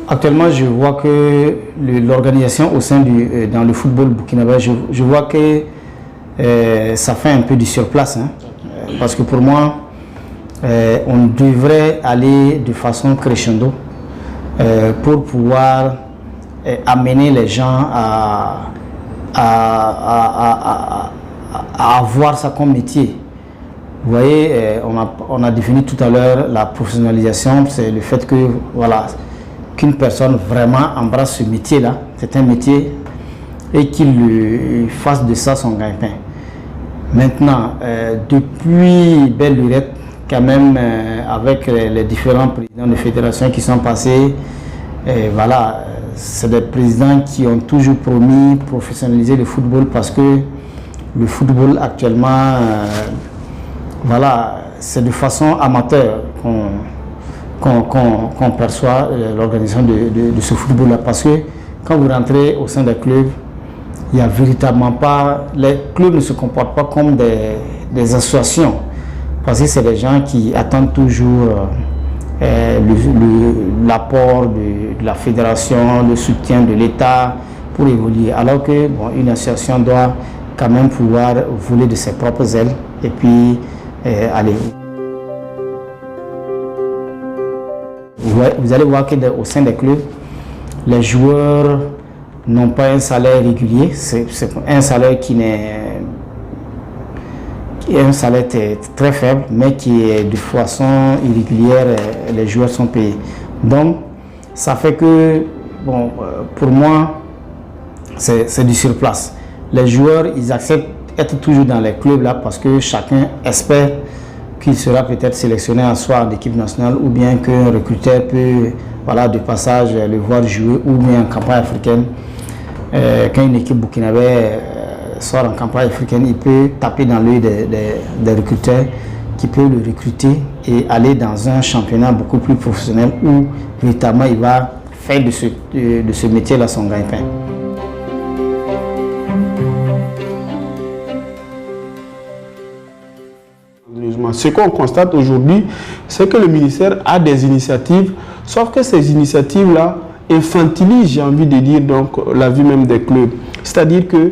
Actuellement, je vois que l'organisation au sein dans le football burkinabé, je vois que ça fait un peu du surplace. Hein, parce que pour moi, on devrait aller de façon crescendo pour pouvoir amener les gens à avoir ça comme métier. Vous voyez, on a défini tout à l'heure la professionnalisation, c'est le fait que voilà, qu'une personne vraiment embrasse ce métier-là, c'est un métier, et qu'il fasse de ça son gagne-pain. Maintenant, depuis belle lurette, quand même, avec les différents présidents de fédération qui sont passés, voilà, c'est des présidents qui ont toujours promis professionnaliser le football parce que le football actuellement, voilà, c'est de façon amateur qu'on perçoit l'organisation de ce football-là. Parce que quand vous rentrez au sein des clubs, il n'y a véritablement pas... Les clubs ne se comportent pas comme des associations. Parce que c'est des gens qui attendent toujours l'apport de la fédération, le soutien de l'État pour évoluer. Alors que une association doit quand même pouvoir voler de ses propres ailes et puis aller. Vous allez voir qu'au sein des clubs, les joueurs n'ont pas un salaire régulier. C'est un salaire qui est un salaire très faible, mais qui est de façon irrégulière, les joueurs sont payés. Donc, ça fait que, pour moi, c'est du surplace. Les joueurs, ils acceptent d'être toujours dans les clubs là parce que chacun espère qu'il sera peut-être sélectionné en soit en équipe nationale ou bien qu'un recruteur peut, voilà, de passage, le voir jouer ou bien en campagne africaine. Quand une équipe burkinabé sort en campagne africaine, il peut taper dans l'œil des recruteurs qui peuvent le recruter et aller dans un championnat beaucoup plus professionnel où véritablement il va faire de ce métier-là son gagne-pain. Ce qu'on constate aujourd'hui, c'est que le ministère a des initiatives, sauf que ces initiatives-là infantilisent, j'ai envie de dire, donc, la vie même des clubs. C'est-à-dire que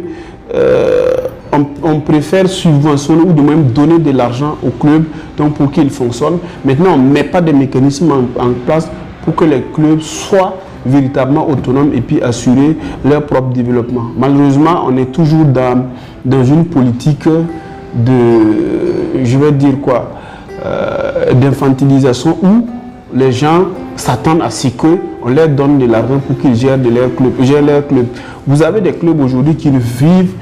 on préfère subventionner ou de même donner de l'argent aux clubs donc pour qu'ils fonctionnent. Maintenant, on ne met pas de mécanismes en place pour que les clubs soient véritablement autonomes et puis assurer leur propre développement. Malheureusement, on est toujours dans une politique d'infantilisation où les gens s'attendent à ce qu'on leur donne de l'argent pour qu'ils gèrent leur club. Vous avez des clubs aujourd'hui qui vivent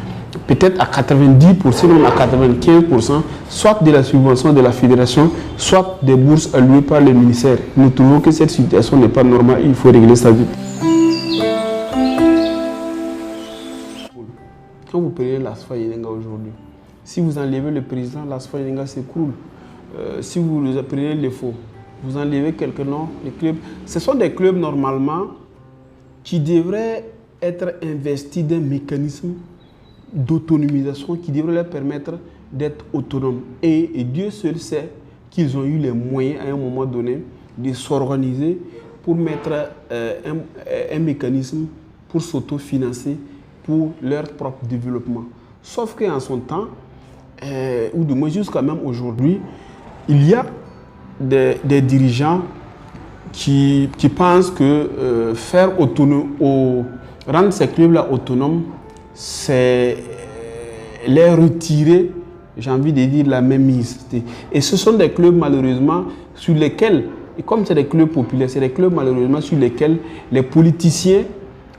peut-être à 90%, même à 95%, soit de la subvention de la fédération, soit des bourses allouées par le ministère. Nous trouvons que cette situation n'est pas normale, il faut régler ça vite. Quand vous prenez l'ASFA Yenenga aujourd'hui, si vous enlevez le président, l'ASFA Yenenga s'écroule. Si vous prenez les faux, vous enlevez quelques noms, les clubs. Ce sont des clubs normalement qui devraient être investis d'un mécanisme d'autonomisation qui devrait leur permettre d'être autonomes. Et Dieu seul sait qu'ils ont eu les moyens à un moment donné de s'organiser pour mettre un mécanisme pour s'autofinancer pour leur propre développement. Sauf qu'en son temps, ou du moins jusqu'à même aujourd'hui, il y a des dirigeants qui pensent que rendre ces clubs-là autonomes, c'est les retirer, j'ai envie de dire, la mainmise. Et ce sont des clubs malheureusement sur lesquels, et comme c'est des clubs populaires, c'est des clubs malheureusement sur lesquels les politiciens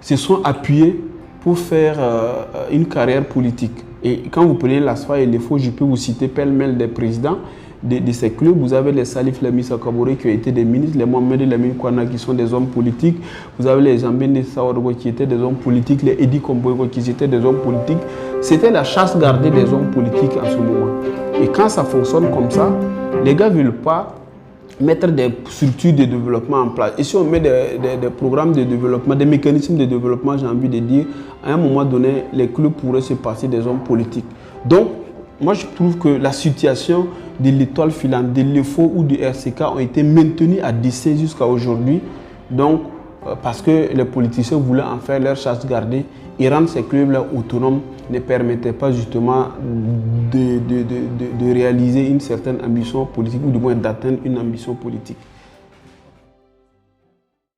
se sont appuyés pour faire une carrière politique. Et quand vous prenez l'ASFA et les faux, je peux vous citer pêle-mêle des présidents de ces clubs. Vous avez les Salif Lamissa Kabore qui ont été des ministres, les Mohamed Lamine Kouana qui sont des hommes politiques, vous avez les Jambende Sawargo qui étaient des hommes politiques, les Edi Kombogo qui étaient des hommes politiques. C'était la chasse gardée des hommes politiques à ce moment. Et quand ça fonctionne comme ça, les gars ne veulent pas mettre des structures de développement en place. Et si on met des programmes de développement, des mécanismes de développement, j'ai envie de dire, à un moment donné, les clubs pourraient se passer des hommes politiques. Donc, moi je trouve que la situation de l'Étoile filante, de l'EFO ou du RCK ont été maintenues à dessein jusqu'à aujourd'hui. Donc, parce que les politiciens voulaient en faire leur chasse gardée et rendre ces clubs-là autonomes ne permettait pas justement de réaliser une certaine ambition politique ou du moins d'atteindre une ambition politique.